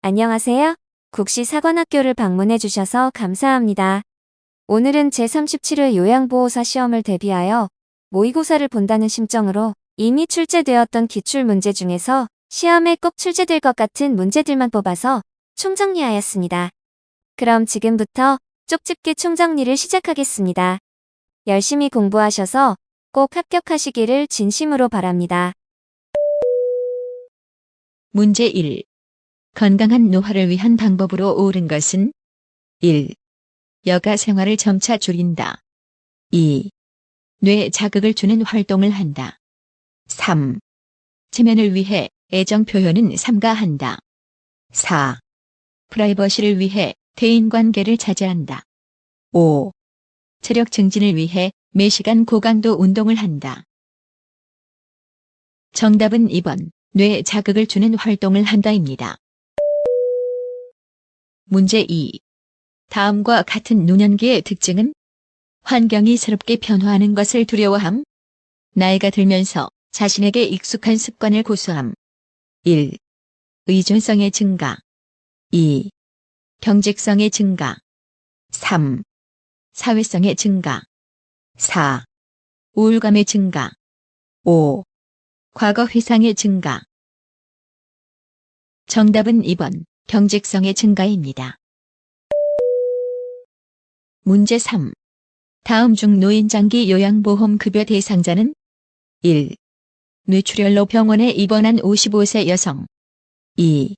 안녕하세요. 국시사관학교를 방문해 주셔서 감사합니다. 오늘은 제37회 요양보호사 시험을 대비하여 모의고사를 본다는 심정으로 이미 출제되었던 기출문제 중에서 시험에 꼭 출제될 것 같은 문제들만 뽑아서 총정리하였습니다. 그럼 지금부터 쪽집게 총정리를 시작하겠습니다. 열심히 공부하셔서 꼭 합격하시기를 진심으로 바랍니다. 문제 1. 건강한 노화를 위한 방법으로 옳은 것은 1. 여가 생활을 점차 줄인다. 2. 뇌에 자극을 주는 활동을 한다. 3. 체면을 위해 애정 표현은 삼가한다. 4. 프라이버시를 위해 대인관계를 자제한다. 5. 체력 증진을 위해 매시간 고강도 운동을 한다. 정답은 2번. 뇌에 자극을 주는 활동을 한다입니다. 문제 2. 다음과 같은 노년기의 특징은 환경이 새롭게 변화하는 것을 두려워함. 나이가 들면서 자신에게 익숙한 습관을 고수함. 1. 의존성의 증가. 2. 경직성의 증가. 3. 사회성의 증가. 4. 우울감의 증가. 5. 과거 회상의 증가. 정답은 2번. 경직성의 증가입니다. 문제 3. 다음 중 노인장기 요양보험 급여 대상자는 1. 뇌출혈로 병원에 입원한 55세 여성. 2.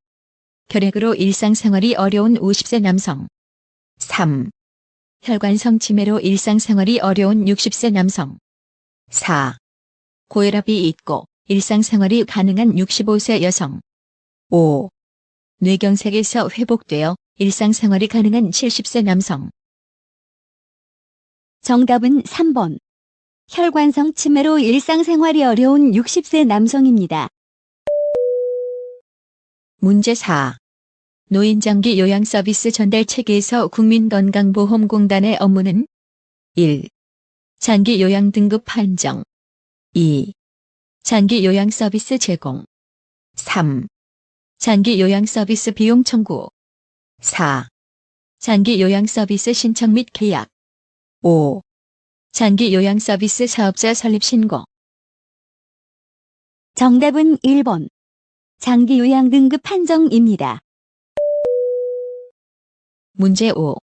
결핵으로 일상생활이 어려운 50세 남성. 3. 혈관성 치매로 일상생활이 어려운 60세 남성. 4. 고혈압이 있고 일상생활이 가능한 65세 여성. 5. 뇌경색에서 회복되어 일상생활이 가능한 70세 남성. 정답은 3번. 혈관성 치매로 일상생활이 어려운 60세 남성입니다. 문제 4. 노인장기 요양서비스 전달 체계에서 국민건강보험공단의 업무는 1. 장기 요양 등급 판정. 2. 장기 요양 서비스 제공. 3. 장기 요양 서비스 비용 청구. 4. 장기 요양 서비스 신청 및 계약. 5. 장기 요양 서비스 사업자 설립 신고. 정답은 1번. 장기 요양 등급 판정입니다. 문제 5.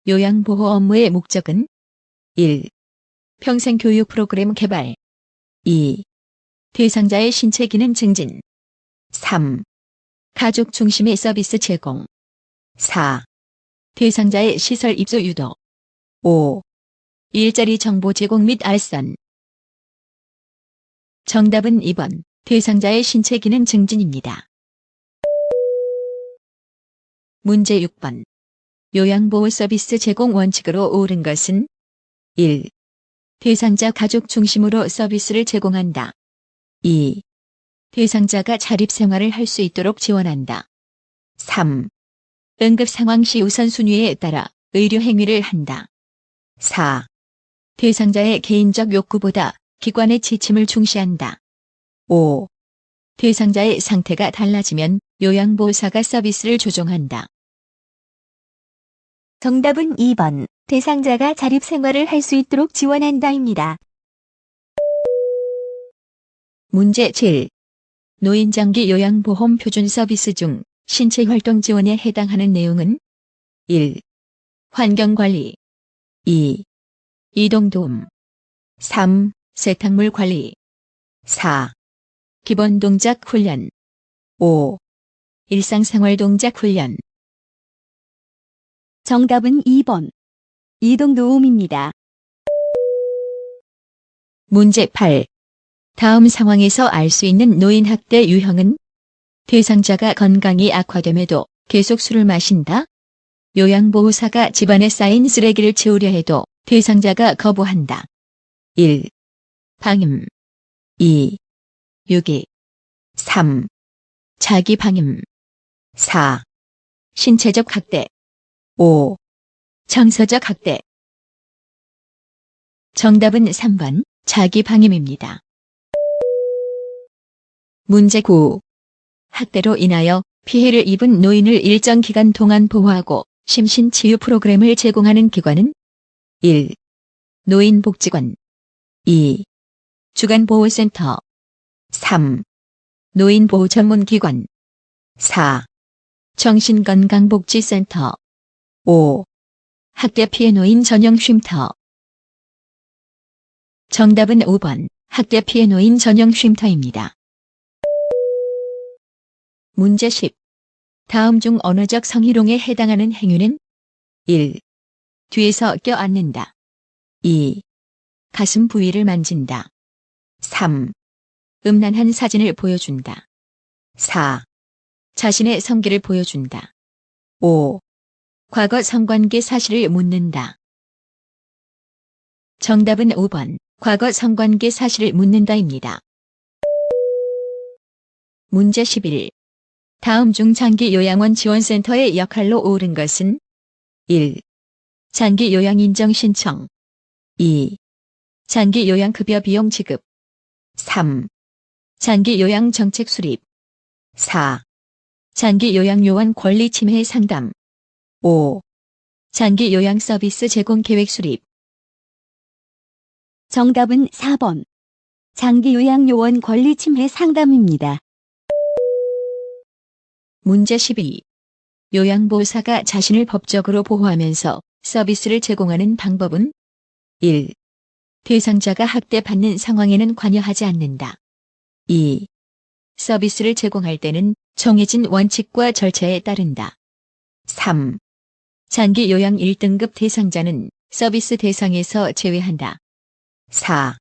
요양보호 업무의 목적은 1. 평생교육 프로그램 개발. 2. 대상자의 신체 기능 증진. 3. 가족 중심의 서비스 제공. 4. 대상자의 시설 입소 유도. 5. 일자리 정보 제공 및 알선. 정답은 2번. 대상자의 신체 기능 증진입니다. 문제 6번. 요양보호 서비스 제공 원칙으로 옳은 것은 1. 대상자 가족 중심으로 서비스를 제공한다. 2. 대상자가 자립생활을 할 수 있도록 지원한다. 3. 응급상황 시 우선순위에 따라 의료행위를 한다. 4. 대상자의 개인적 욕구보다 기관의 지침을 중시한다. 5. 대상자의 상태가 달라지면 요양보호사가 서비스를 조정한다. 정답은 2번. 대상자가 자립생활을 할 수 있도록 지원한다입니다. 문제 7. 노인장기 요양보험 표준 서비스 중 신체활동 지원에 해당하는 내용은 1. 환경관리. 2. 이동도움. 3. 세탁물 관리. 4. 기본 동작 훈련. 5. 일상생활 동작 훈련. 정답은 2번. 이동도움입니다. 문제 8. 다음 상황에서 알 수 있는 노인학대 유형은 대상자가 건강이 악화됨에도 계속 술을 마신다. 요양보호사가 집안에 쌓인 쓰레기를 치우려 해도 대상자가 거부한다. 1. 방임. 2. 유기. 3. 자기 방임. 4. 신체적 학대. 5. 정서적 학대. 정답은 3번. 자기 방임입니다. 문제 9. 학대로 인하여 피해를 입은 노인을 일정 기간 동안 보호하고 심신치유 프로그램을 제공하는 기관은 1. 노인복지관 2. 주간보호센터 3. 노인보호 전문기관 4. 정신건강복지센터 5. 학대피해 노인 전용 쉼터. 정답은 5번 학대피해 노인 전용 쉼터입니다. 문제 10. 다음 중 언어적 성희롱에 해당하는 행위는 1. 뒤에서 껴안는다 2. 가슴 부위를 만진다 3. 음란한 사진을 보여준다 4. 자신의 성기를 보여준다 5. 과거 성관계 사실을 묻는다. 정답은 5번 과거 성관계 사실을 묻는다입니다. 문제 11. 다음 중 장기요양원 지원센터의 역할로 옳은 것은 1. 장기요양인정 신청 2. 장기요양급여 비용 지급 3. 장기요양 정책 수립 4. 장기요양요원 권리 침해 상담 5. 장기요양 서비스 제공 계획 수립. 정답은 4번. 장기요양요원 권리 침해 상담입니다. 문제 12. 요양보호사가 자신을 법적으로 보호하면서 서비스를 제공하는 방법은 1. 대상자가 학대받는 상황에는 관여하지 않는다. 2. 서비스를 제공할 때는 정해진 원칙과 절차에 따른다. 3. 장기 요양 1등급 대상자는 서비스 대상에서 제외한다. 4.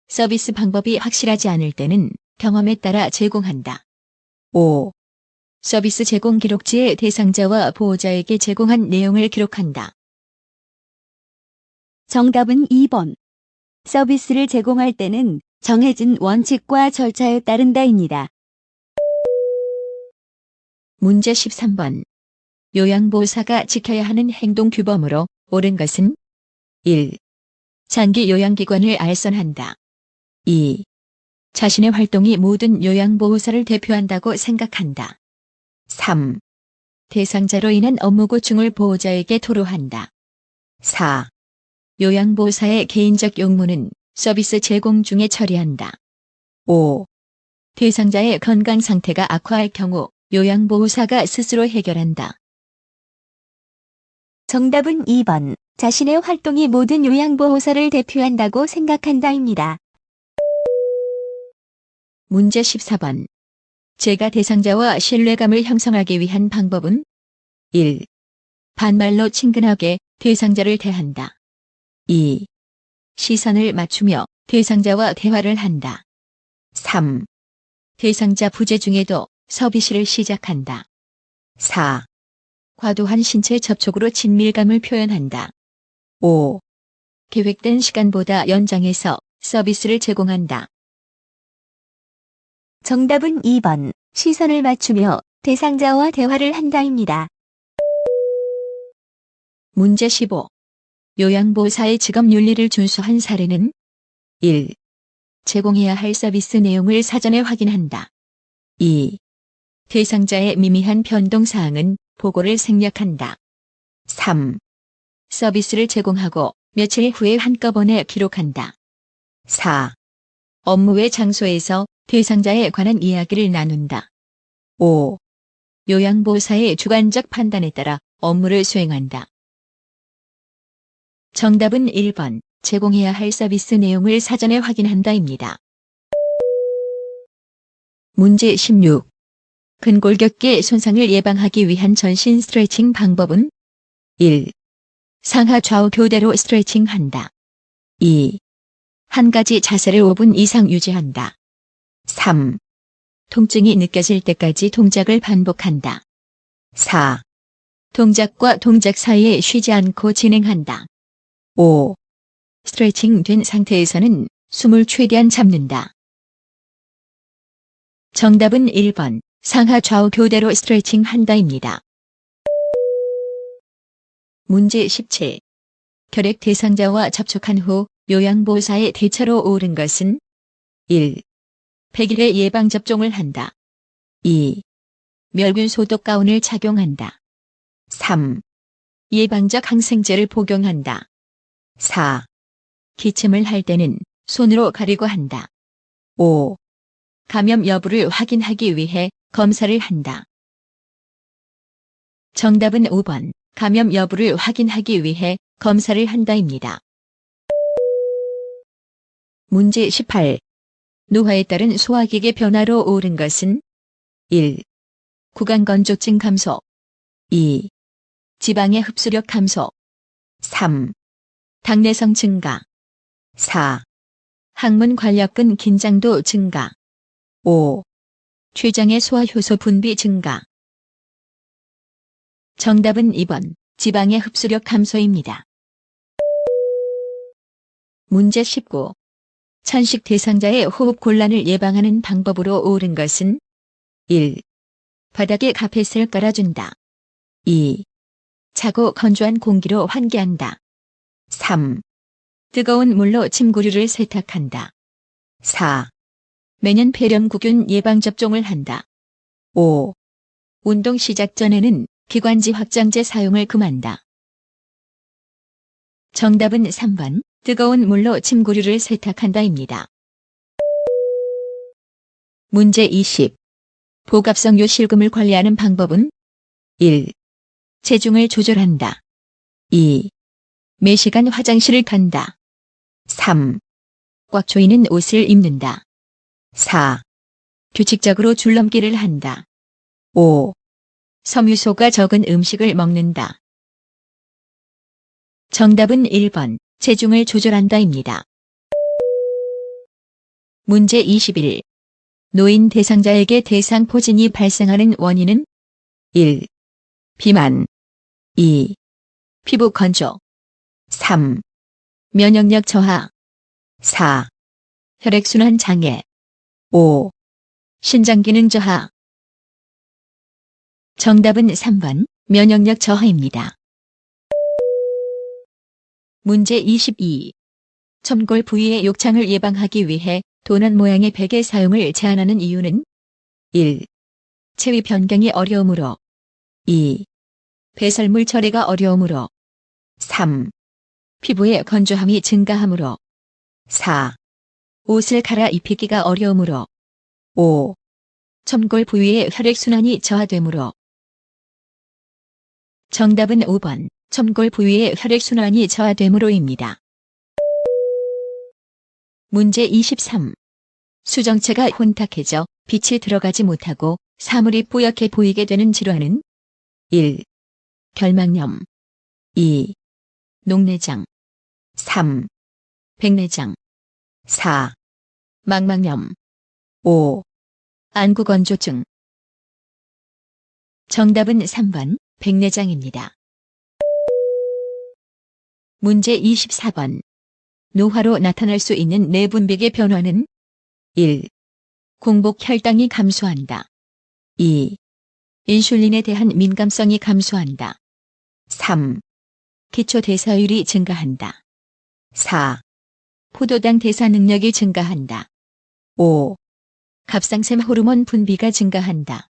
서비스 방법이 확실하지 않을 때는 경험에 따라 제공한다. 5. 서비스 제공 기록지에 대상자와 보호자에게 제공한 내용을 기록한다. 정답은 2번. 서비스를 제공할 때는 정해진 원칙과 절차에 따른다입니다. 문제 13번. 요양보호사가 지켜야 하는 행동규범으로 옳은 것은 1. 장기 요양기관을 알선한다. 2. 자신의 활동이 모든 요양보호사를 대표한다고 생각한다. 3. 대상자로 인한 업무 고충을 보호자에게 토로한다. 4. 요양보호사의 개인적 용무는 서비스 제공 중에 처리한다. 5. 대상자의 건강 상태가 악화할 경우 요양보호사가 스스로 해결한다. 정답은 2번. 자신의 활동이 모든 요양보호사를 대표한다고 생각한다입니다. 문제 14번. 제가 대상자와 신뢰감을 형성하기 위한 방법은 1. 반말로 친근하게 대상자를 대한다. 2. 시선을 맞추며 대상자와 대화를 한다. 3. 대상자 부재 중에도 서비스를 시작한다. 4. 과도한 신체 접촉으로 친밀감을 표현한다. 5. 계획된 시간보다 연장해서 서비스를 제공한다. 정답은 2번. 시선을 맞추며 대상자와 대화를 한다입니다. 문제 15. 요양보호사의 직업윤리를 준수한 사례는 1. 제공해야 할 서비스 내용을 사전에 확인한다. 2. 대상자의 미미한 변동사항은 보고를 생략한다. 3. 서비스를 제공하고 며칠 후에 한꺼번에 기록한다. 4. 업무 외 장소에서 대상자에 관한 이야기를 나눈다. 5. 요양보호사의 주관적 판단에 따라 업무를 수행한다. 정답은 1번. 제공해야 할 서비스 내용을 사전에 확인한다입니다. 문제 16. 근골격계 손상을 예방하기 위한 전신 스트레칭 방법은 1. 상하 좌우 교대로 스트레칭한다. 2. 한 가지 자세를 5분 이상 유지한다. 3. 통증이 느껴질 때까지 동작을 반복한다. 4. 동작과 동작 사이에 쉬지 않고 진행한다. 5. 스트레칭 된 상태에서는 숨을 최대한 참는다. 정답은 1번. 상하 좌우 교대로 스트레칭 한다입니다. 문제 17. 결핵 대상자와 접촉한 후 요양보호사의 대처로 옳은 것은 1. 100일의 예방접종을 한다. 2. 멸균 소독 가운을 착용한다. 3. 예방적 항생제를 복용한다. 4. 기침을 할 때는 손으로 가리고 한다. 5. 감염 여부를 확인하기 위해 검사를 한다. 정답은 5번. 감염 여부를 확인하기 위해 검사를 한다입니다. 문제 18. 노화에 따른 소화기계 변화로 오른 것은 1. 구강 건조증 감소 2. 지방의 흡수력 감소 3. 당내성 증가 4. 항문 관력근 긴장도 증가 5. 췌장의 소화효소 분비 증가. 정답은 2번. 지방의 흡수력 감소입니다. 문제 19. 천식 대상자의 호흡 곤란을 예방하는 방법으로 옳은 것은 1. 바닥에 카펫을 깔아준다. 2. 차고 건조한 공기로 환기한다. 3. 뜨거운 물로 침구류를 세탁한다. 4. 매년 폐렴구균 예방접종을 한다. 5. 운동 시작 전에는 기관지 확장제 사용을 금한다. 정답은 3번. 뜨거운 물로 침구류를 세탁한다입니다. 문제 20. 복압성요 실금을 관리하는 방법은 1. 체중을 조절한다. 2. 매시간 화장실을 간다. 3. 꽉 조이는 옷을 입는다. 4. 규칙적으로 줄넘기를 한다. 5. 섬유소가 적은 음식을 먹는다. 정답은 1번. 체중을 조절한다입니다. 문제 21. 노인 대상자에게 대상포진이 발생하는 원인은 1. 비만 2. 피부 건조 3. 면역력 저하 4. 혈액순환 장애 5. 신장기능 저하. 정답은 3번. 면역력 저하입니다. 문제 22. 첨골 부위의 욕창을 예방하기 위해 도난 모양의 베개 사용을 제한하는 이유는 1. 체위 변경이 어려우므로 2. 배설물 처리가 어려우므로 3. 피부의 건조함이 증가하므로 4. 옷을 갈아입히기가 어려우므로 5. 첨골 부위의 혈액순환이 저하되므로. 정답은 5번. 첨골 부위의 혈액순환이 저하되므로입니다. 문제 23. 수정체가 혼탁해져 빛이 들어가지 못하고 사물이 뿌옇게 보이게 되는 질환은 1. 결막염 2. 녹내장 3. 백내장 4. 망막염 5. 안구건조증. 정답은 3번. 백내장입니다. 문제 24번. 노화로 나타날 수 있는 내분비계 변화는 1. 공복 혈당이 감소한다. 2. 인슐린에 대한 민감성이 감소한다. 3. 기초 대사율이 증가한다. 4. 포도당 대사 능력이 증가한다. 5. 갑상샘 호르몬 분비가 증가한다.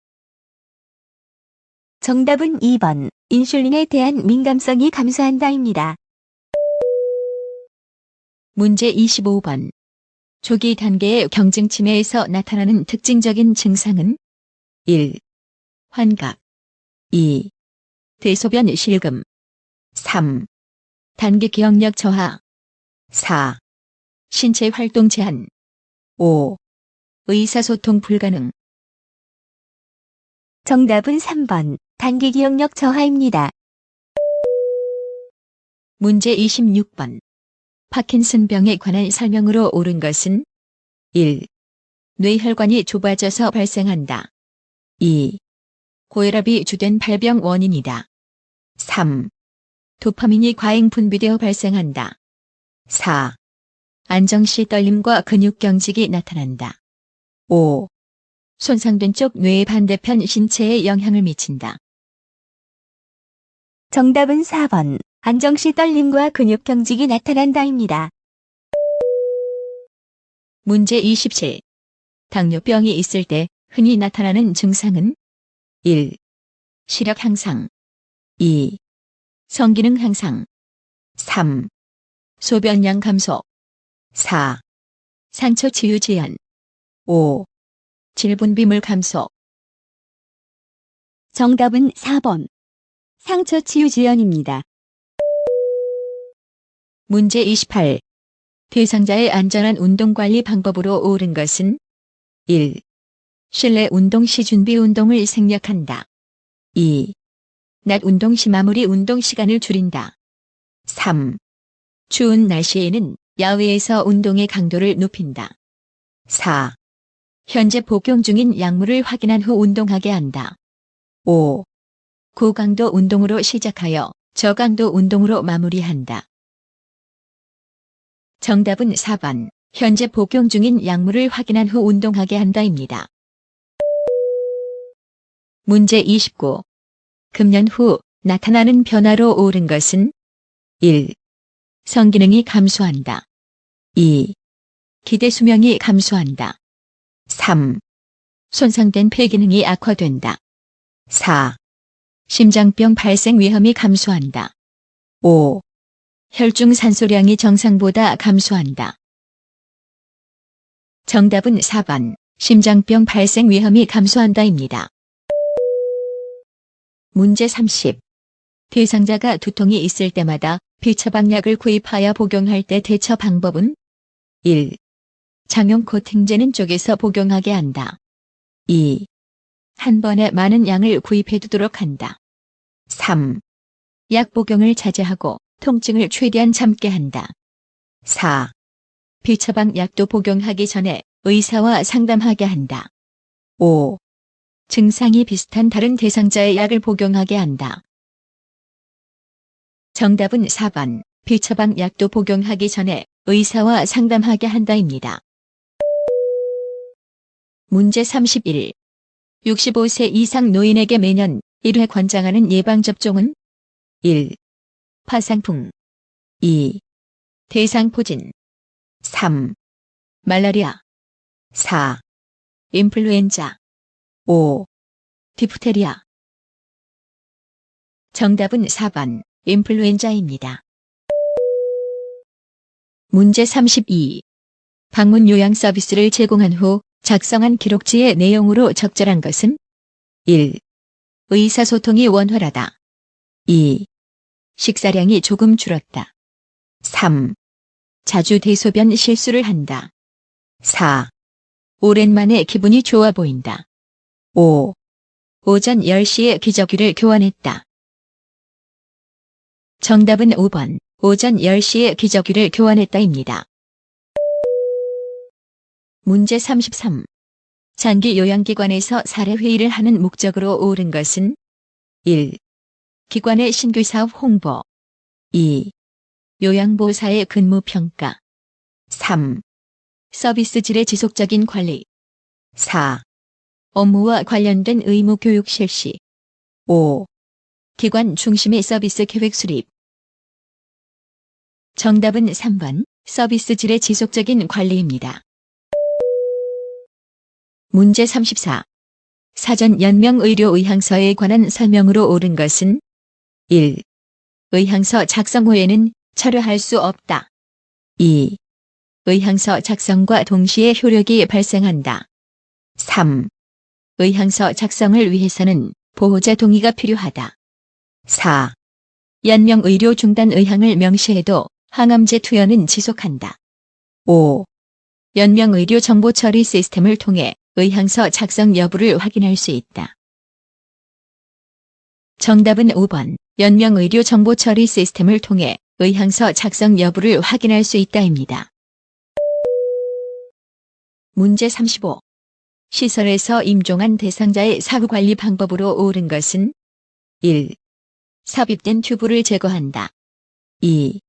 정답은 2번. 인슐린에 대한 민감성이 감소한다입니다. 문제 25번. 초기 단계의 경증 치매에서 나타나는 특징적인 증상은 1. 환각 2. 대소변 실금 3. 단기 기억력 저하 4. 신체 활동 제한 5. 의사소통 불가능. 정답은 3번. 단기 기억력 저하입니다. 문제 26번. 파킨슨병에 관한 설명으로 옳은 것은 1. 뇌혈관이 좁아져서 발생한다. 2. 고혈압이 주된 발병 원인이다. 3. 도파민이 과잉 분비되어 발생한다. 4. 안정시 떨림과 근육경직이 나타난다. 5. 손상된 쪽 뇌의 반대편 신체에 영향을 미친다. 정답은 4번. 안정시 떨림과 근육경직이 나타난다입니다. 문제 27. 당뇨병이 있을 때 흔히 나타나는 증상은 1. 시력 향상. 2. 성기능 향상. 3. 소변량 감소. 4. 상처 치유 제한. 5. 질분비물 감소. 정답은 4번. 상처 치유 지연입니다. 문제 28. 대상자의 안전한 운동관리 방법으로 옳은 것은 1. 실내 운동 시 준비 운동을 생략한다. 2. 낮 운동 시 마무리 운동 시간을 줄인다. 3. 추운 날씨에는 야외에서 운동의 강도를 높인다. 4. 현재 복용 중인 약물을 확인한 후 운동하게 한다. 5. 고강도 운동으로 시작하여 저강도 운동으로 마무리한다. 정답은 4번. 현재 복용 중인 약물을 확인한 후 운동하게 한다입니다. 문제 29. 금년 후 나타나는 변화로 옳은 것은 1. 성기능이 감소한다. 2. 기대 수명이 감소한다. 3. 손상된 폐기능이 악화된다. 4. 심장병 발생 위험이 감소한다. 5. 혈중 산소량이 정상보다 감소한다. 정답은 4번. 심장병 발생 위험이 감소한다입니다. 문제 30. 대상자가 두통이 있을 때마다 비처방약을 구입하여 복용할 때 대처 방법은 1. 장용 코팅제는 쪽에서 복용하게 한다. 2. 한 번에 많은 양을 구입해 두도록 한다. 3. 약 복용을 자제하고 통증을 최대한 참게 한다. 4. 비처방 약도 복용하기 전에 의사와 상담하게 한다. 5. 증상이 비슷한 다른 대상자의 약을 복용하게 한다. 정답은 4번. 비처방 약도 복용하기 전에 의사와 상담하게 한다입니다. 문제 31. 65세 이상 노인에게 매년 1회 권장하는 예방접종은 1. 파상풍. 2. 대상포진. 3. 말라리아. 4. 인플루엔자. 5. 디프테리아. 정답은 4번. 인플루엔자입니다. 문제 32. 방문 요양 서비스를 제공한 후 작성한 기록지의 내용으로 적절한 것은 1. 의사소통이 원활하다. 2. 식사량이 조금 줄었다. 3. 자주 대소변 실수를 한다. 4. 오랜만에 기분이 좋아 보인다. 5. 오전 10시에 기저귀를 교환했다. 정답은 5번. 오전 10시에 기저귀를 교환했다입니다. 문제 33. 장기 요양기관에서 사례회의를 하는 목적으로 옳은 것은 1. 기관의 신규사업 홍보. 2. 요양보호사의 근무평가. 3. 서비스 질의 지속적인 관리. 4. 업무와 관련된 의무 교육 실시. 5. 기관 중심의 서비스 계획 수립. 정답은 3번. 서비스 질의 지속적인 관리입니다. 문제 34. 사전 연명 의료 의향서에 관한 설명으로 옳은 것은 1. 의향서 작성 후에는 철회할 수 없다. 2. 의향서 작성과 동시에 효력이 발생한다. 3. 의향서 작성을 위해서는 보호자 동의가 필요하다. 4. 연명 의료 중단 의향을 명시해도 항암제 투여는 지속한다. 5. 연명 의료 정보 처리 시스템을 통해 의향서 작성 여부를 확인할 수 있다. 정답은 5번. 연명 의료 정보 처리 시스템을 통해 의향서 작성 여부를 확인할 수 있다입니다. 문제 35. 시설에서 임종한 대상자의 사후관리 방법으로 옳은 것은 1. 삽입된 튜브를 제거한다. 2.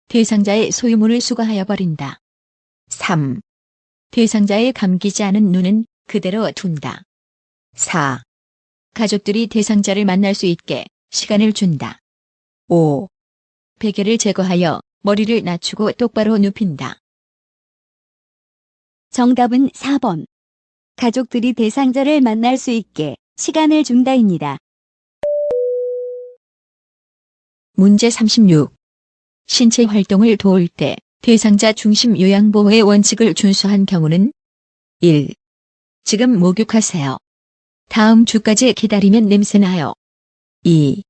대상자의 소유물을 수거하여 버린다. 3. 대상자의 감기지 않은 눈은 그대로 둔다. 4. 가족들이 대상자를 만날 수 있게 시간을 준다. 5. 베개를 제거하여 머리를 낮추고 똑바로 눕힌다. 정답은 4번. 가족들이 대상자를 만날 수 있게 시간을 준다입니다. 문제 36. 신체 활동을 도울 때 대상자 중심 요양보호의 원칙을 준수한 경우는 1. 지금 목욕하세요. 다음 주까지 기다리면 냄새나요. 2.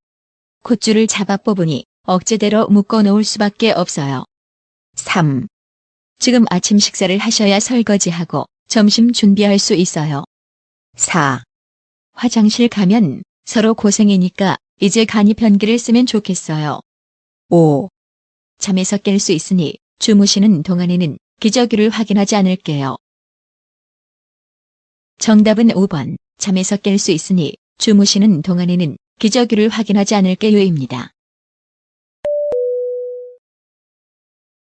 콧줄을 잡아 뽑으니 억제대로 묶어 놓을 수밖에 없어요. 3. 지금 아침 식사를 하셔야 설거지하고 점심 준비할 수 있어요. 4. 화장실 가면 서로 고생이니까 이제 간이 변기를 쓰면 좋겠어요. 5. 잠에서 깰 수 있으니 주무시는 동안에는 기저귀를 확인하지 않을게요. 정답은 5번. 잠에서 깰 수 있으니 주무시는 동안에는 기저귀를 확인하지 않을게요입니다.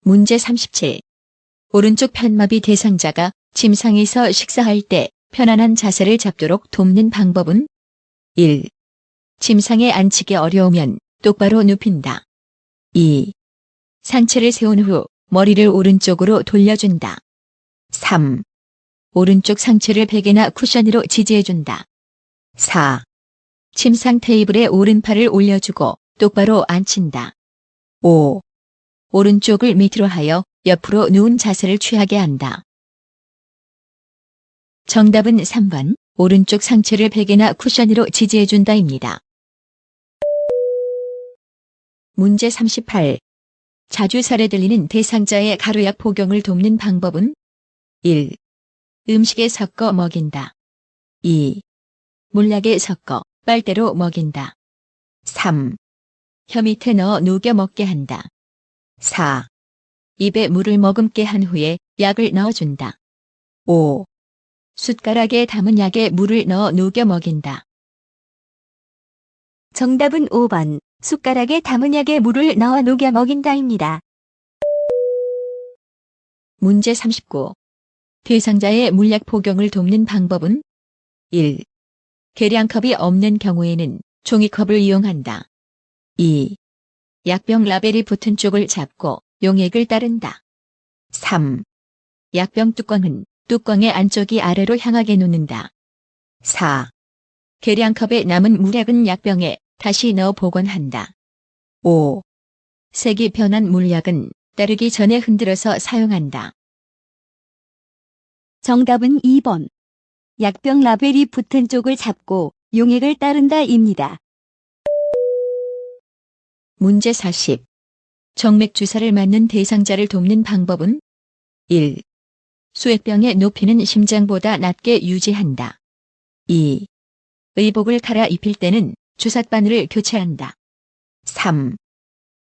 문제 37. 오른쪽 편마비 대상자가 침상에서 식사할 때 편안한 자세를 잡도록 돕는 방법은 1. 침상에 앉히기 어려우면 똑바로 눕힌다. 2. 상체를 세운 후 머리를 오른쪽으로 돌려준다. 3. 오른쪽 상체를 베개나 쿠션 위로 지지해준다. 4. 침상 테이블에 오른팔을 올려주고 똑바로 앉힌다. 5. 오른쪽을 밑으로 하여 옆으로 누운 자세를 취하게 한다. 정답은 3번. 오른쪽 상체를 베개나 쿠션 위로 지지해준다입니다. 문제 38. 자주 살에 들리는 대상자의 가루약 복용을 돕는 방법은 1. 음식에 섞어 먹인다. 2. 물약에 섞어 빨대로 먹인다. 3. 혀 밑에 넣어 녹여 먹게 한다. 4. 입에 물을 머금게 한 후에 약을 넣어준다. 5. 숟가락에 담은 약에 물을 넣어 녹여 먹인다. 정답은 5번. 숟가락에 담은 약에 물을 넣어 녹여 먹인다입니다. 문제 39. 대상자의 물약 복용을 돕는 방법은 1. 계량컵이 없는 경우에는 종이컵을 이용한다. 2. 약병 라벨이 붙은 쪽을 잡고 용액을 따른다. 3. 약병 뚜껑은 뚜껑의 안쪽이 아래로 향하게 놓는다. 4. 계량컵에 남은 물약은 약병에 다시 넣어 보관한다. 5. 색이 변한 물약은 따르기 전에 흔들어서 사용한다. 정답은 2번. 약병 라벨이 붙은 쪽을 잡고 용액을 따른다입니다. 문제 40. 정맥 주사를 맞는 대상자를 돕는 방법은 1. 수액병의 높이는 심장보다 낮게 유지한다. 2. 의복을 갈아입힐 때는 주삿바늘을 교체한다. 3.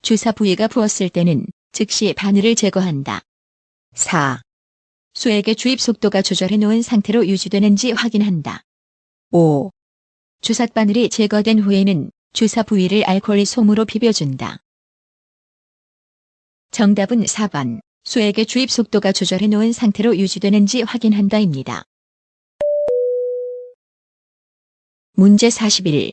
주사 부위가 부었을 때는 즉시 바늘을 제거한다. 4. 수액의 주입 속도가 조절해 놓은 상태로 유지되는지 확인한다. 5. 주삿바늘이 제거된 후에는 주사 부위를 알코올 솜으로 비벼준다. 정답은 4번. 수액의 주입 속도가 조절해 놓은 상태로 유지되는지 확인한다입니다. 문제 41.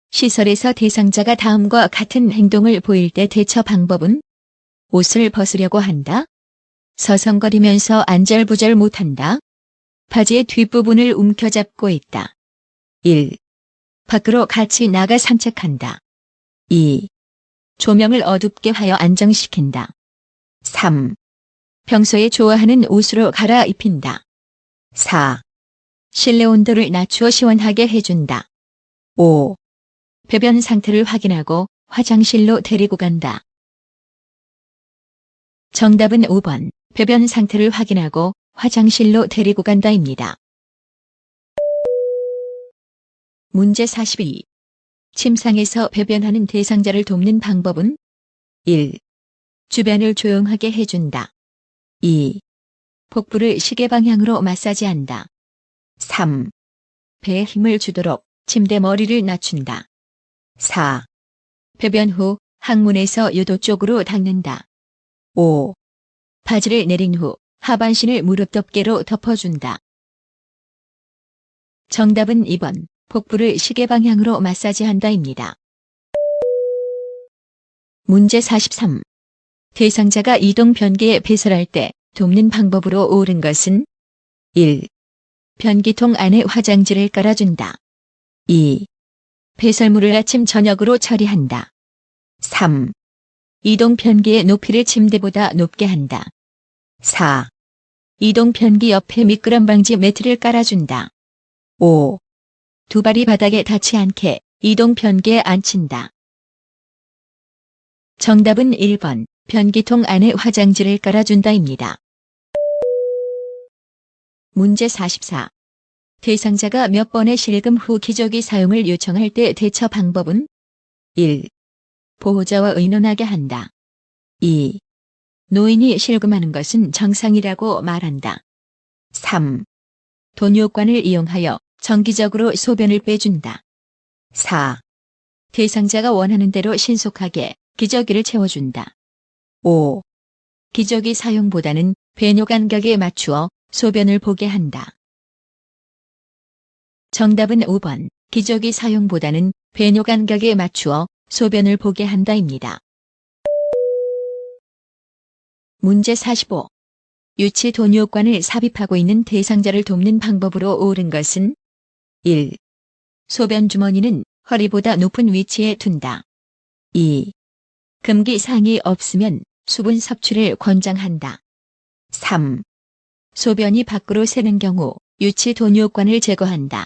시설에서 대상자가 다음과 같은 행동을 보일 때 대처 방법은 옷을 벗으려고 한다. 서성거리면서 안절부절 못한다. 바지의 뒷부분을 움켜잡고 있다. 1. 밖으로 같이 나가 산책한다. 2. 조명을 어둡게 하여 안정시킨다. 3. 평소에 좋아하는 옷으로 갈아입힌다. 4. 실내 온도를 낮추어 시원하게 해준다. 5. 배변 상태를 확인하고 화장실로 데리고 간다. 정답은 5번. 배변 상태를 확인하고 화장실로 데리고 간다입니다. 문제 42. 침상에서 배변하는 대상자를 돕는 방법은 1. 주변을 조용하게 해준다. 2. 복부를 시계 방향으로 마사지한다. 3. 배에 힘을 주도록 침대 머리를 낮춘다. 4. 배변 후 항문에서 요도 쪽으로 닦는다. 5. 바지를 내린 후 하반신을 무릎 덮개로 덮어준다. 정답은 2번. 복부를 시계 방향으로 마사지한다입니다. 문제 43. 대상자가 이동 변기에 배설할 때 돕는 방법으로 옳은 것은 1. 변기통 안에 화장지를 깔아준다. 2. 배설물을 아침 저녁으로 처리한다. 3. 이동 변기의 높이를 침대보다 높게 한다. 4. 이동 변기 옆에 미끄럼 방지 매트를 깔아준다. 5. 두 발이 바닥에 닿지 않게 이동 변기에 앉힌다. 정답은 1번, 변기통 안에 화장지를 깔아준다입니다. 문제 44. 대상자가 몇 번의 실금 후 기저귀 사용을 요청할 때 대처 방법은? 1. 보호자와 의논하게 한다. 2. 노인이 실금하는 것은 정상이라고 말한다. 3. 돈요관을 이용하여 정기적으로 소변을 빼준다. 4. 대상자가 원하는 대로 신속하게 기저귀를 채워준다. 5. 기저귀 사용보다는 배뇨 간격에 맞추어 소변을 보게 한다. 정답은 5번, 기저귀 사용보다는 배뇨 간격에 맞추어 소변을 보게 한다입니다. 문제 45. 유치 돈요관을 삽입하고 있는 대상자를 돕는 방법으로 옳은 것은? 1. 소변 주머니는 허리보다 높은 위치에 둔다. 2. 금기 사항이 없으면 수분 섭취를 권장한다. 3. 소변이 밖으로 새는 경우 유치 돈요관을 제거한다.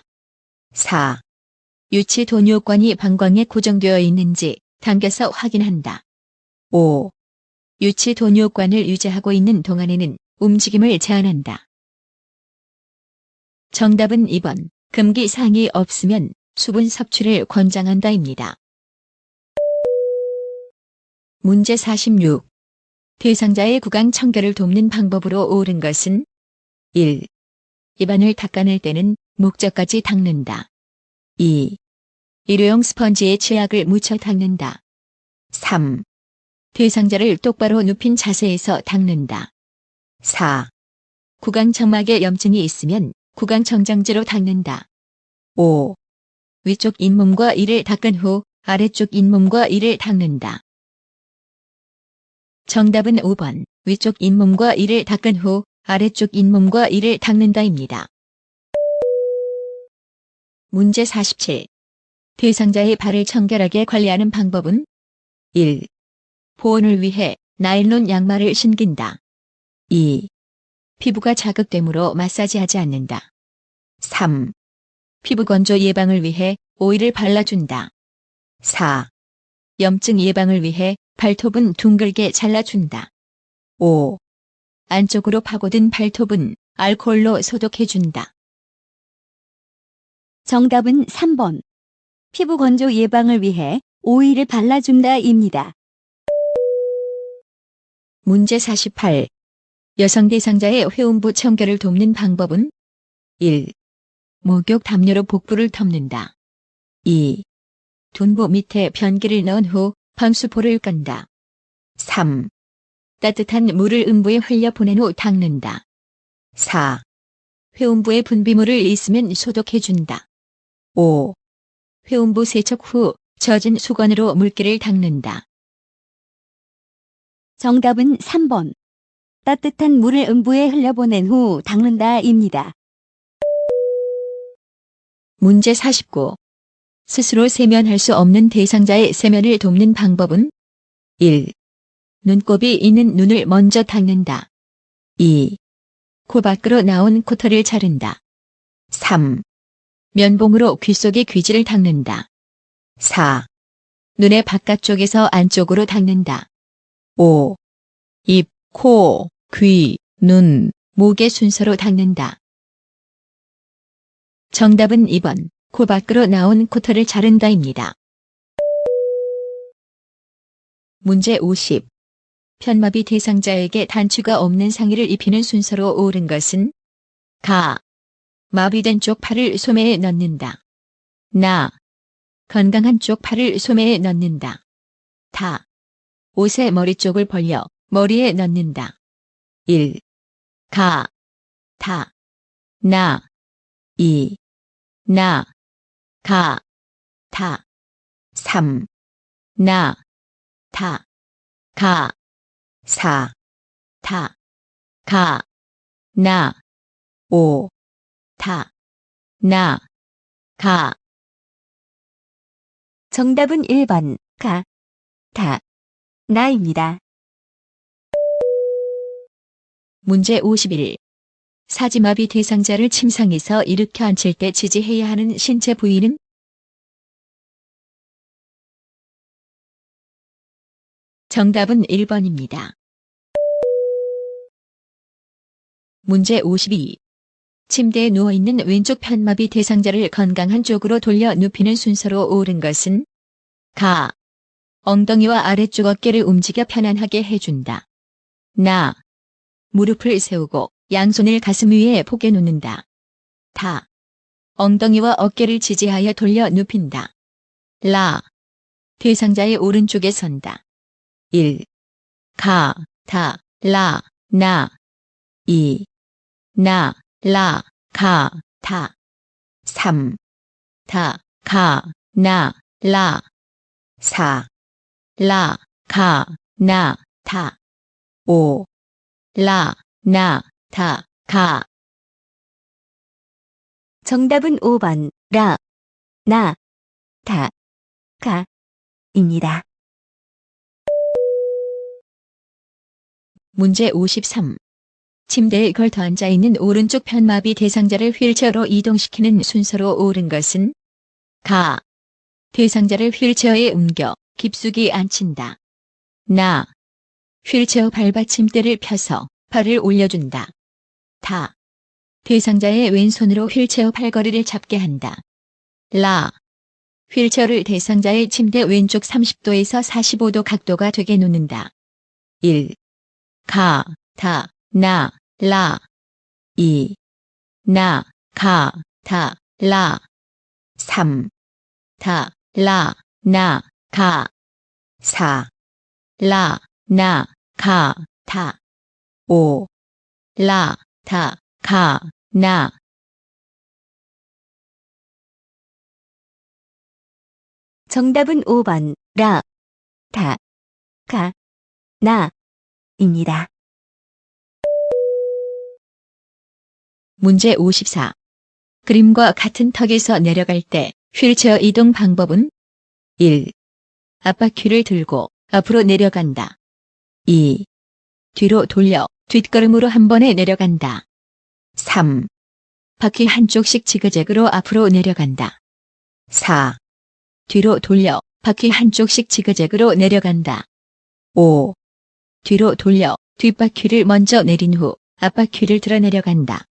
4. 유치 돈요관이 방광에 고정되어 있는지 당겨서 확인한다. 5. 유치 돈요관을 유지하고 있는 동안에는 움직임을 제한한다. 정답은 2번, 금기 사항이 없으면 수분 섭취를 권장한다입니다. 문제 46. 대상자의 구강 청결을 돕는 방법으로 옳은 것은? 1. 입안을 닦아낼 때는 목젖까지 닦는다. 2. 일회용 스펀지에 치약을 묻혀 닦는다. 3. 대상자를 똑바로 눕힌 자세에서 닦는다. 4. 구강 점막에 염증이 있으면 구강 청정제로 닦는다. 5. 위쪽 잇몸과 이를 닦은 후 아래쪽 잇몸과 이를 닦는다. 정답은 5번, 위쪽 잇몸과 이를 닦은 후 아래쪽 잇몸과 이를 닦는다입니다. 문제 47. 대상자의 발을 청결하게 관리하는 방법은? 1. 보온을 위해 나일론 양말을 신긴다. 2. 피부가 자극되므로 마사지하지 않는다. 3. 피부 건조 예방을 위해 오일을 발라준다. 4. 염증 예방을 위해 발톱은 둥글게 잘라준다. 5. 안쪽으로 파고든 발톱은 알코올로 소독해준다. 정답은 3번. 피부 건조 예방을 위해 오일을 발라준다입니다. 문제 48. 여성 대상자의 회음부 청결을 돕는 방법은? 1. 목욕 담요로 복부를 덮는다. 2. 둔부 밑에 변기를 넣은 후 방수포를 끈다. 3. 따뜻한 물을 음부에 흘려보낸 후 닦는다. 4. 회음부에 분비물을 있으면 소독해준다. 5. 회음부 세척 후 젖은 수건으로 물기를 닦는다. 정답은 3번. 따뜻한 물을 음부에 흘려보낸 후 닦는다입니다. 문제 49. 스스로 세면할 수 없는 대상자의 세면을 돕는 방법은? 1. 눈곱이 있는 눈을 먼저 닦는다. 2. 코 밖으로 나온 코털을 자른다. 3. 면봉으로 귀 속의 귀지를 닦는다. 4. 눈의 바깥쪽에서 안쪽으로 닦는다. 5. 입, 코, 귀, 눈, 목의 순서로 닦는다. 정답은 2번, 코 밖으로 나온 코털을 자른다입니다. 문제 50. 편마비 대상자에게 단추가 없는 상의를 입히는 순서로 옳은 것은? 가. 마비된 쪽 팔을 소매에 넣는다. 나. 건강한 쪽 팔을 소매에 넣는다. 다. 옷의 머리 쪽을 벌려 머리에 넣는다. 1. 가. 다. 나. 2. 나. 가. 다. 3. 나. 다. 가. 4. 다. 가. 나. 5. 다. 나. 가. 정답은 1번, 가, 다, 나입니다. 문제 51. 사지마비 대상자를 침상에서 일으켜 앉힐 때 지지해야 하는 신체 부위는? 정답은 1번입니다. 문제 52. 침대에 누워있는 왼쪽 편마비 대상자를 건강한 쪽으로 돌려 눕히는 순서로 옳은 것은? 가. 엉덩이와 아래쪽 어깨를 움직여 편안하게 해준다. 나. 무릎을 세우고 양손을 가슴 위에 포개 놓는다. 다. 엉덩이와 어깨를 지지하여 돌려 눕힌다. 라. 대상자의 오른쪽에 선다. 1. 가, 다, 라, 나. 2. 나, 라, 가, 다. 3. 다, 가, 나, 라. 4. 라, 가, 나, 다. 5. 라, 나, 다, 가. 정답은 5번, 라, 나, 다, 가, 입니다. 문제 53. 침대에 걸터 앉아있는 오른쪽 편마비 대상자를 휠체어로 이동시키는 순서로 옳은 것은? 가. 대상자를 휠체어에 옮겨 깊숙이 앉힌다. 나. 휠체어 발받침대를 펴서 발을 올려준다. 다. 대상자의 왼손으로 휠체어 팔걸이를 잡게 한다. 라. 휠체어를 대상자의 침대 왼쪽 30도에서 45도 각도가 되게 놓는다. 1. 가, 다, 나, 라. 2. 나, 가, 다, 라. 3. 다, 라, 나, 가. 4. 라, 나, 가, 다. 5. 라, 다, 가, 나. 정답은 5번, 라, 다, 가, 나, 입니다. 문제 54. 그림과 같은 턱에서 내려갈 때 휠체어 이동 방법은? 1. 앞바퀴를 들고 앞으로 내려간다. 2. 뒤로 돌려 뒷걸음으로 한 번에 내려간다. 3. 바퀴 한쪽씩 지그재그로 앞으로 내려간다. 4. 뒤로 돌려 바퀴 한쪽씩 지그재그로 내려간다. 5. 뒤로 돌려 뒷바퀴를 먼저 내린 후 앞바퀴를 들어 내려간다.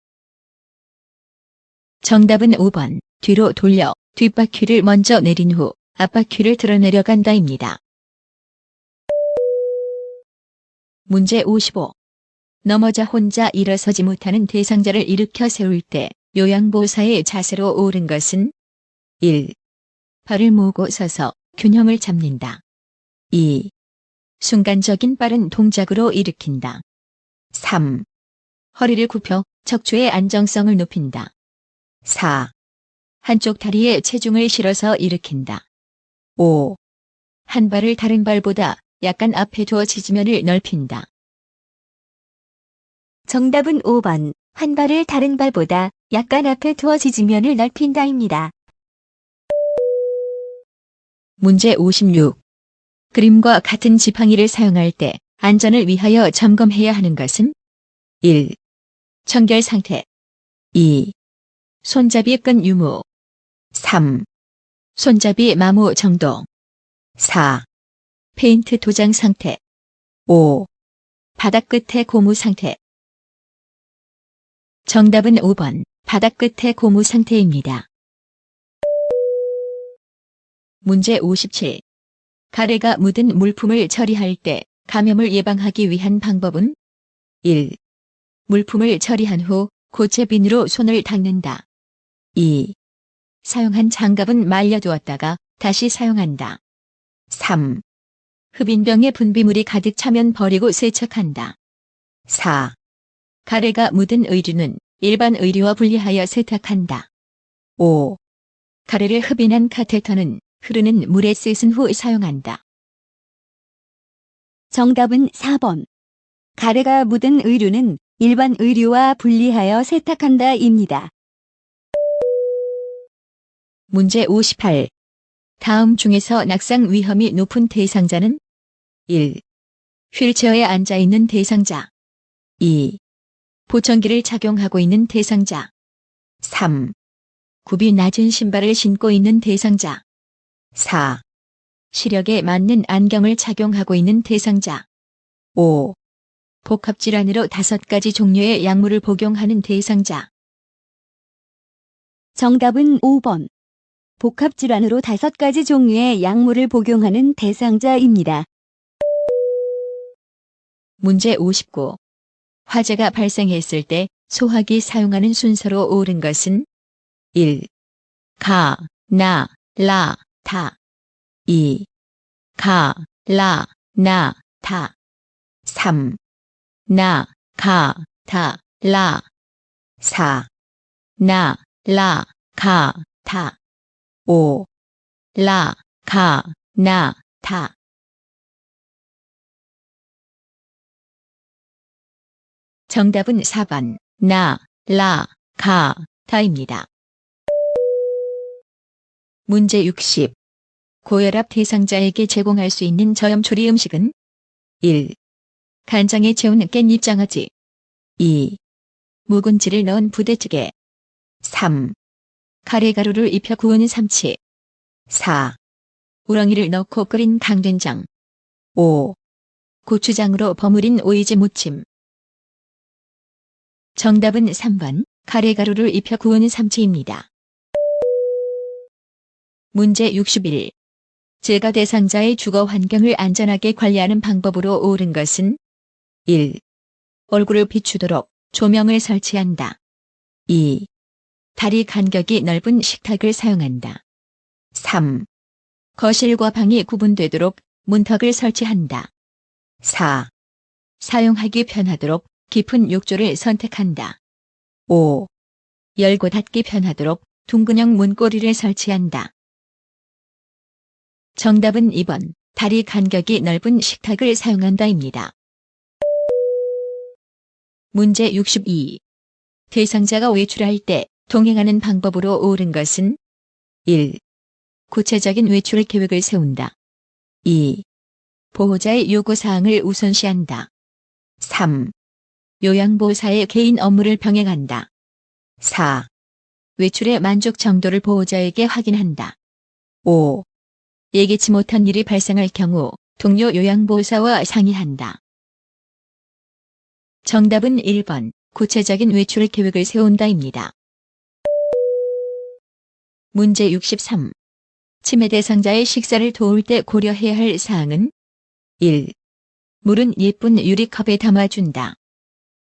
정답은 5번, 뒤로 돌려 뒷바퀴를 먼저 내린 후 앞바퀴를 들어 내려간다입니다. 문제 55. 넘어져 혼자 일어서지 못하는 대상자를 일으켜 세울 때 요양보호사의 자세로 옳은 것은? 1. 발을 모으고 서서 균형을 잡는다. 2. 순간적인 빠른 동작으로 일으킨다. 3. 허리를 굽혀 척추의 안정성을 높인다. 4. 한쪽 다리에 체중을 실어서 일으킨다. 5. 한 발을 다른 발보다 약간 앞에 두어 지지면을 넓힌다. 정답은 5번, 한 발을 다른 발보다 약간 앞에 두어 지지면을 넓힌다입니다. 문제 56. 그림과 같은 지팡이를 사용할 때 안전을 위하여 점검해야 하는 것은? 1. 청결 상태. 2. 손잡이 끈 유무. 3. 손잡이 마모 정도. 4. 페인트 도장 상태. 5. 바닥 끝의 고무 상태. 정답은 5번, 바닥 끝의 고무 상태입니다. 문제 57. 가래가 묻은 물품을 처리할 때 감염을 예방하기 위한 방법은? 1. 물품을 처리한 후 고체 비누로 손을 닦는다. 2. 사용한 장갑은 말려두었다가 다시 사용한다. 3. 흡인병에 분비물이 가득 차면 버리고 세척한다. 4. 가래가 묻은 의류는 일반 의류와 분리하여 세탁한다. 5. 가래를 흡인한 카테터는 흐르는 물에 씻은 후 사용한다. 정답은 4번. 가래가 묻은 의류는 일반 의류와 분리하여 세탁한다입니다. 문제 58. 다음 중에서 낙상 위험이 높은 대상자는 1. 휠체어에 앉아 있는 대상자. 2. 보청기를 착용하고 있는 대상자. 3. 굽이 낮은 신발을 신고 있는 대상자. 4. 시력에 맞는 안경을 착용하고 있는 대상자. 5. 복합질환으로 5가지 종류의 약물을 복용하는 대상자. 정답은 5번. 복합질환으로 5가지 종류의 약물을 복용하는 대상자입니다. 문제 59. 화재가 발생했을 때 소화기 사용하는 순서로 옳은 것은 1. 가, 나, 라, 다. 2. 가, 라, 나, 다. 3. 나, 가, 다, 라. 4. 나, 라, 가, 다. 5. 라, 가, 나, 다. 정답은 4번, 나, 라, 가, 다입니다. 문제 60. 고혈압 대상자에게 제공할 수 있는 저염 조리 음식은 1. 간장에 채운 깻잎장아찌. 2. 묵은지를 넣은 부대찌개. 3. 카레가루를 입혀 구운 삼치. 4. 우렁이를 넣고 끓인 강된장. 5. 고추장으로 버무린 오이지 무침. 정답은 3번, 카레가루를 입혀 구운 삼치입니다. 문제 61. 질가 대상자의 주거 환경을 안전하게 관리하는 방법으로 옳은 것은 1. 얼굴을 비추도록 조명을 설치한다. 2. 다리 간격이 넓은 식탁을 사용한다. 3. 거실과 방이 구분되도록 문턱을 설치한다. 4. 사용하기 편하도록 깊은 욕조를 선택한다. 5. 열고 닫기 편하도록 둥근형 문고리를 설치한다. 정답은 2번, 다리 간격이 넓은 식탁을 사용한다입니다. 문제 62. 대상자가 외출할 때 동행하는 방법으로 옳은 것은 1. 구체적인 외출 계획을 세운다. 2. 보호자의 요구사항을 우선시한다. 3. 요양보호사의 개인 업무를 병행한다. 4. 외출의 만족 정도를 보호자에게 확인한다. 5. 예기치 못한 일이 발생할 경우 동료 요양보호사와 상의한다. 정답은 1번, 구체적인 외출 계획을 세운다입니다. 문제 63. 치매 대상자의 식사를 도울 때 고려해야 할 사항은 1. 물은 예쁜 유리컵에 담아준다.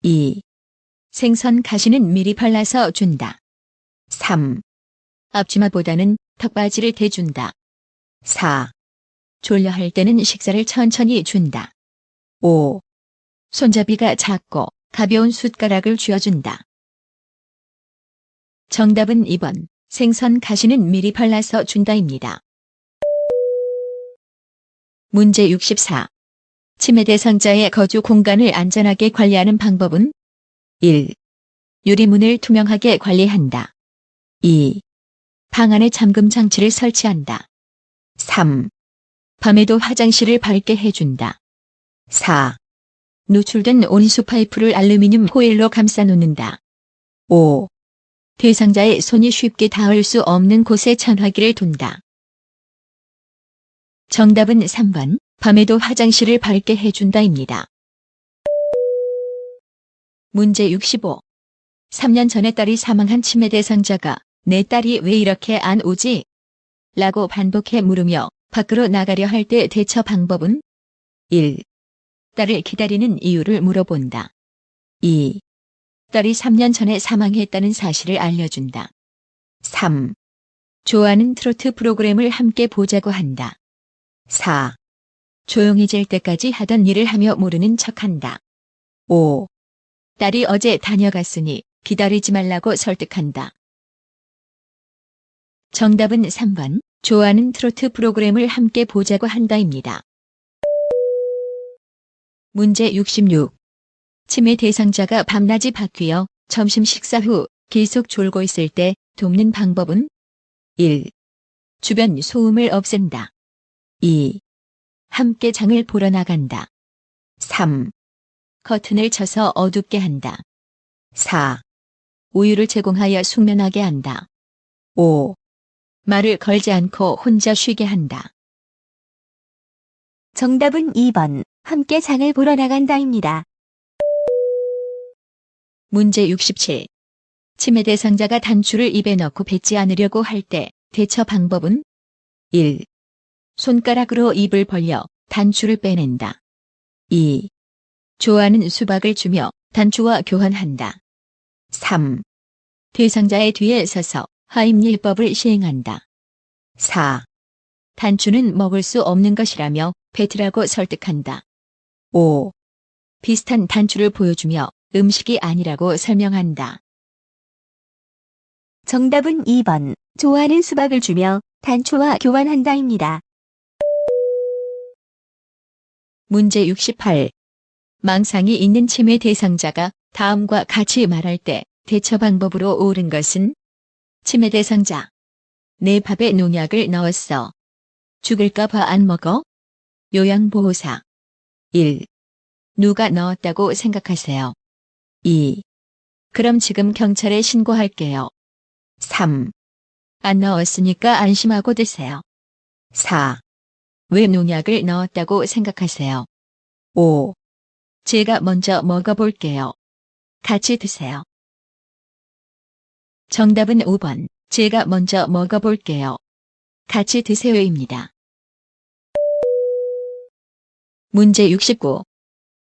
2. 생선 가시는 미리 발라서 준다. 3. 앞치마보다는 턱받이를 대준다. 4. 졸려할 때는 식사를 천천히 준다. 5. 손잡이가 작고 가벼운 숟가락을 쥐어준다. 정답은 2번, 생선 가시는 미리 발라서 준다입니다. 문제 64. 치매 대상자의 거주 공간을 안전하게 관리하는 방법은 1. 유리문을 투명하게 관리한다. 2. 방 안에 잠금 장치를 설치한다. 3. 밤에도 화장실을 밝게 해준다. 4. 노출된 온수 파이프를 알루미늄 호일로 감싸 놓는다. 5. 대상자의 손이 쉽게 닿을 수 없는 곳에 전화기를 둔다. 정답은 3번, 밤에도 화장실을 밝게 해준다입니다. 문제 65. 3년 전에 딸이 사망한 치매 대상자가 내 딸이 왜 이렇게 안 오지? 라고 반복해 물으며 밖으로 나가려 할 때 대처 방법은 1. 딸을 기다리는 이유를 물어본다. 2. 딸이 3년 전에 사망했다는 사실을 알려준다. 3. 좋아하는 트로트 프로그램을 함께 보자고 한다. 4. 조용해질 때까지 하던 일을 하며 모르는 척한다. 5. 딸이 어제 다녀갔으니 기다리지 말라고 설득한다. 정답은 3번, 좋아하는 트로트 프로그램을 함께 보자고 한다입니다. 문제 66. 치매 대상자가 밤낮이 바뀌어 점심 식사 후 계속 졸고 있을 때 돕는 방법은 1. 주변 소음을 없앤다. 2. 함께 장을 보러 나간다. 3. 커튼을 쳐서 어둡게 한다. 4. 우유를 제공하여 숙면하게 한다. 5. 말을 걸지 않고 혼자 쉬게 한다. 정답은 2번. 함께 장을 보러 나간다입니다. 문제 67. 치매 대상자가 단추를 입에 넣고 뱉지 않으려고 할 때 대처 방법은 1. 손가락으로 입을 벌려 단추를 빼낸다. 2. 좋아하는 수박을 주며 단추와 교환한다. 3. 대상자의 뒤에 서서 하임예법을 시행한다. 4. 단추는 먹을 수 없는 것이라며 뱉으라고 설득한다. 5. 비슷한 단추를 보여주며 음식이 아니라고 설명한다. 정답은 2번. 좋아하는 수박을 주며 단추와 교환한다입니다. 문제 68. 망상이 있는 치매 대상자가 다음과 같이 말할 때 대처 방법으로 옳은 것은 치매 대상자. 내 밥에 농약을 넣었어. 죽을까 봐 안 먹어? 요양보호사. 1. 누가 넣었다고 생각하세요? 2. 그럼 지금 경찰에 신고할게요. 3. 안 넣었으니까 안심하고 드세요. 4. 왜 농약을 넣었다고 생각하세요? 5. 제가 먼저 먹어볼게요. 같이 드세요. 정답은 5번. 제가 먼저 먹어볼게요. 같이 드세요입니다. 문제 69.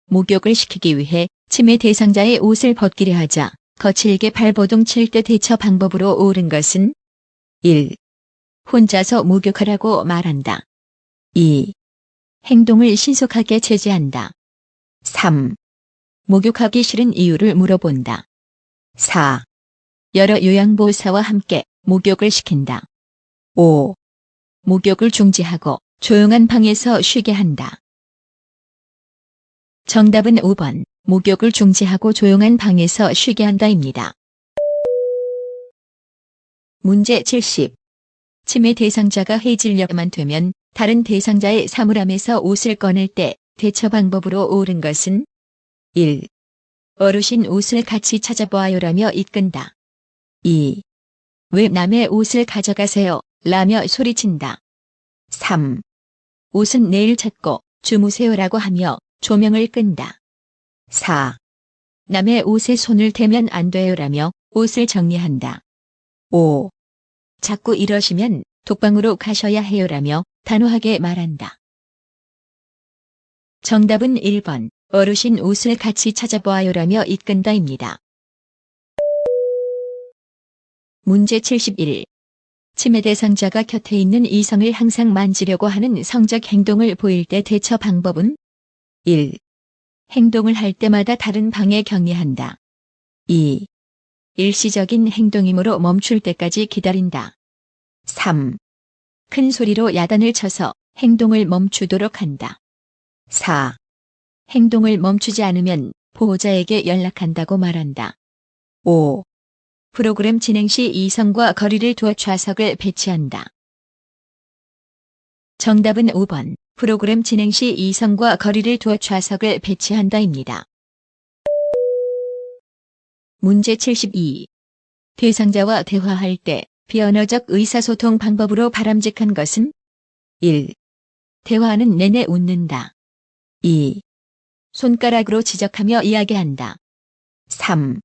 목욕을 시키기 위해 치매 대상자의 옷을 벗기려 하자 거칠게 발버둥 칠 때 대처 방법으로 옳은 것은 1. 혼자서 목욕하라고 말한다. 2. 행동을 신속하게 제지한다. 3. 목욕하기 싫은 이유를 물어본다. 4. 여러 요양보호사와 함께 목욕을 시킨다. 5. 목욕을 중지하고 조용한 방에서 쉬게 한다. 정답은 5번. 목욕을 중지하고 조용한 방에서 쉬게 한다입니다. 문제 70. 치매 대상자가 해질녘만 되면 다른 대상자의 사물함에서 옷을 꺼낼 때 대처 방법으로 옳은 것은 1. 어르신 옷을 같이 찾아보아요라며 이끈다. 2. 왜 남의 옷을 가져가세요? 라며 소리친다. 3. 옷은 내일 찾고 주무세요라고 하며 조명을 끈다. 4. 남의 옷에 손을 대면 안 돼요라며 옷을 정리한다. 5. 자꾸 이러시면 독방으로 가셔야 해요라며 단호하게 말한다. 정답은 1번. 어르신 옷을 같이 찾아보아요라며 이끈다입니다. 문제 71. 치매 대상자가 곁에 있는 이성을 항상 만지려고 하는 성적 행동을 보일 때 대처 방법은 1. 행동을 할 때마다 다른 방에 격리한다. 2. 일시적인 행동이므로 멈출 때까지 기다린다. 3. 큰 소리로 야단을 쳐서 행동을 멈추도록 한다. 4. 행동을 멈추지 않으면 보호자에게 연락한다고 말한다. 5. 프로그램 진행 시 이성과 거리를 두어 좌석을 배치한다. 정답은 5번. 프로그램 진행 시 이성과 거리를 두어 좌석을 배치한다입니다. 문제 72. 대상자와 대화할 때 비언어적 의사소통 방법으로 바람직한 것은 1. 대화하는 내내 웃는다. 2. 손가락으로 지적하며 이야기한다. 3.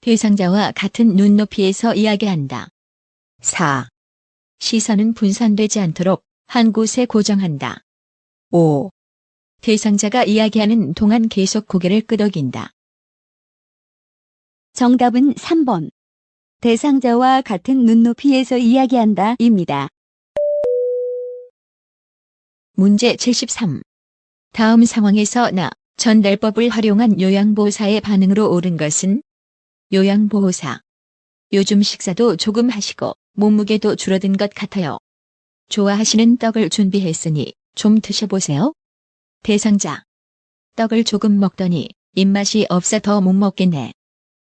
대상자와 같은 눈높이에서 이야기한다. 4. 시선은 분산되지 않도록 한 곳에 고정한다. 5. 대상자가 이야기하는 동안 계속 고개를 끄덕인다. 정답은 3번. 대상자와 같은 눈높이에서 이야기한다입니다. 문제 73. 다음 상황에서 나 전달법을 활용한 요양보호사의 반응으로 옳은 것은 요양보호사. 요즘 식사도 조금 하시고 몸무게도 줄어든 것 같아요. 좋아하시는 떡을 준비했으니 좀 드셔보세요. 대상자. 떡을 조금 먹더니 입맛이 없어 더 못 먹겠네.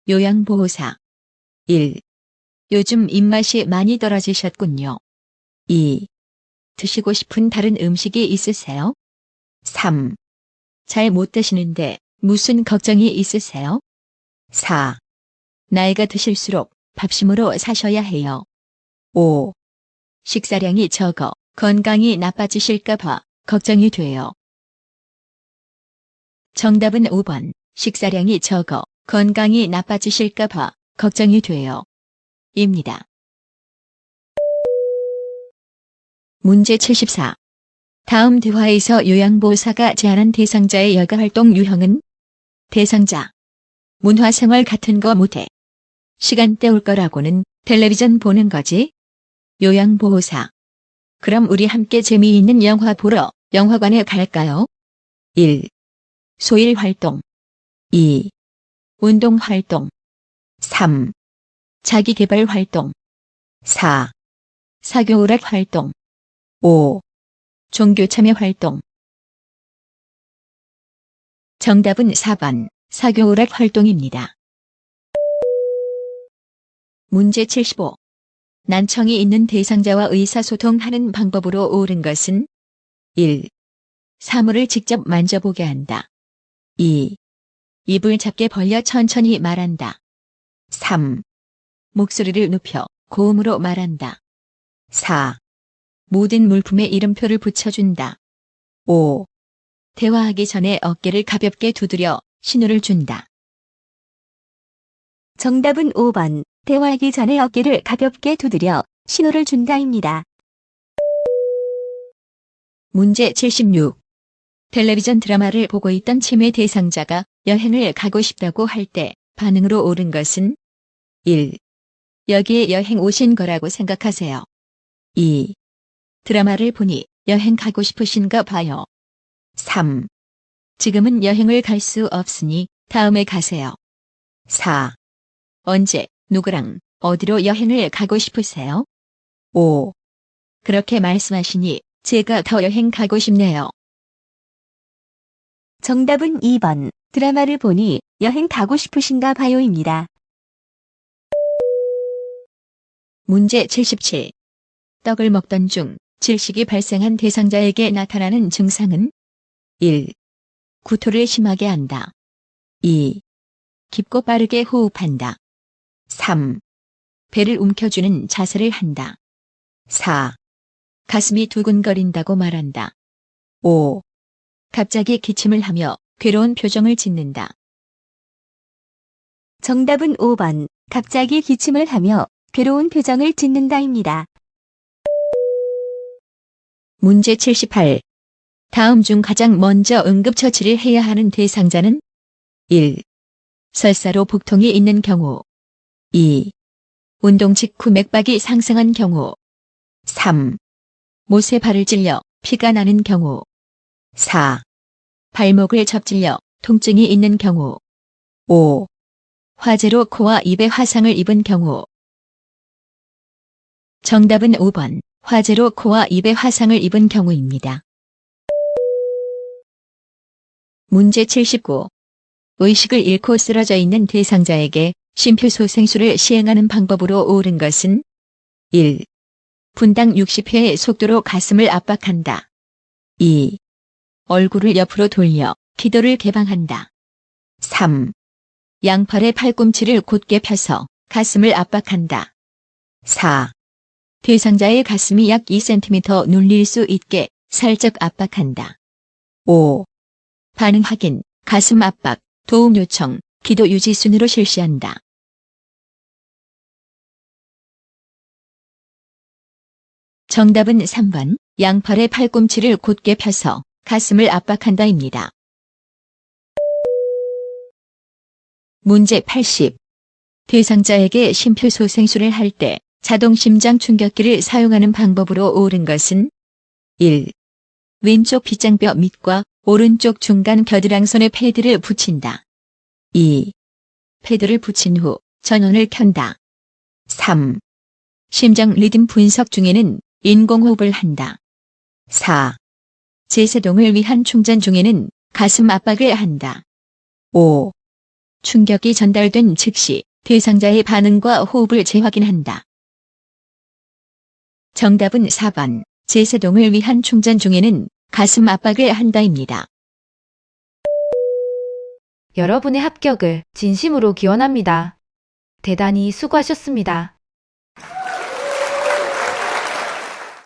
요양보호사. 1. 요즘 입맛이 많이 떨어지셨군요. 2. 드시고 싶은 다른 음식이 있으세요? 3. 잘 못 드시는데 무슨 걱정이 있으세요? 4. 나이가 드실수록 밥심으로 사셔야 해요. 5. 식사량이 적어 건강이 나빠지실까봐 걱정이 돼요. 정답은 5번. 식사량이 적어 건강이 나빠지실까봐 걱정이 돼요. 입니다. 문제 74. 다음 대화에서 요양보호사가 제안한 대상자의 여가활동 유형은 대상자. 문화생활 같은 거 못해. 시간 때울 거라고는 텔레비전 보는 거지. 요양보호사. 그럼 우리 함께 재미있는 영화 보러 영화관에 갈까요? 1. 소일활동. 2. 운동활동. 3. 자기개발활동. 4. 사교오락활동. 5. 종교참여활동. 정답은 4번 사교오락활동입니다. 문제 75. 난청이 있는 대상자와 의사소통하는 방법으로 옳은 것은 1. 사물을 직접 만져보게 한다. 2. 입을 작게 벌려 천천히 말한다. 3. 목소리를 높여 고음으로 말한다. 4. 모든 물품에 이름표를 붙여준다. 5. 대화하기 전에 어깨를 가볍게 두드려 신호를 준다. 정답은 5번. 대화하기 전에 어깨를 가볍게 두드려 신호를 준다입니다. 문제 76. 텔레비전 드라마를 보고 있던 치매 대상자가 여행을 가고 싶다고 할 때 반응으로 옳은 것은 1. 여기에 여행 오신 거라고 생각하세요. 2. 드라마를 보니 여행 가고 싶으신가 봐요. 3. 지금은 여행을 갈 수 없으니 다음에 가세요. 4. 언제, 누구랑, 어디로 여행을 가고 싶으세요? 5. 그렇게 말씀하시니 제가 더 여행 가고 싶네요. 정답은 2번. 드라마를 보니 여행 가고 싶으신가 봐요입니다. 문제 77. 떡을 먹던 중 질식이 발생한 대상자에게 나타나는 증상은 1. 구토를 심하게 한다. 2. 깊고 빠르게 호흡한다. 3. 배를 움켜쥐는 자세를 한다. 4. 가슴이 두근거린다고 말한다. 5. 갑자기 기침을 하며 괴로운 표정을 짓는다. 정답은 5번. 갑자기 기침을 하며 괴로운 표정을 짓는다입니다. 문제 78. 다음 중 가장 먼저 응급처치를 해야 하는 대상자는 1. 설사로 복통이 있는 경우. 2. 운동 직후 맥박이 상승한 경우. 3. 못에 발을 찔려 피가 나는 경우. 4. 발목을 접질려 통증이 있는 경우. 5. 화재로 코와 입에 화상을 입은 경우. 정답은 5번. 화재로 코와 입에 화상을 입은 경우입니다. 문제 79. 의식을 잃고 쓰러져 있는 대상자에게 심폐소생술을 시행하는 방법으로 옳은 것은 1. 분당 60회의 속도로 가슴을 압박한다. 2. 얼굴을 옆으로 돌려 기도를 개방한다. 3. 양팔의 팔꿈치를 곧게 펴서 가슴을 압박한다. 4. 대상자의 가슴이 약 2cm 눌릴 수 있게 살짝 압박한다. 5. 반응 확인, 가슴 압박, 도움 요청, 기도 유지 순으로 실시한다. 정답은 3번, 양팔의 팔꿈치를 곧게 펴서 가슴을 압박한다입니다. 문제 80. 대상자에게 심폐소생술을 할 때 자동 심장 충격기를 사용하는 방법으로 옳은 것은 1. 왼쪽 빗장뼈 밑과 오른쪽 중간 겨드랑선에 패드를 붙인다. 2. 패드를 붙인 후 전원을 켠다. 3. 심장 리듬 분석 중에는 인공호흡을 한다. 4. 제세동을 위한 충전 중에는 가슴 압박을 한다. 5. 충격이 전달된 즉시 대상자의 반응과 호흡을 재확인한다. 정답은 4번. 제세동을 위한 충전 중에는 가슴 압박을 한다입니다. 여러분의 합격을 진심으로 기원합니다. 대단히 수고하셨습니다.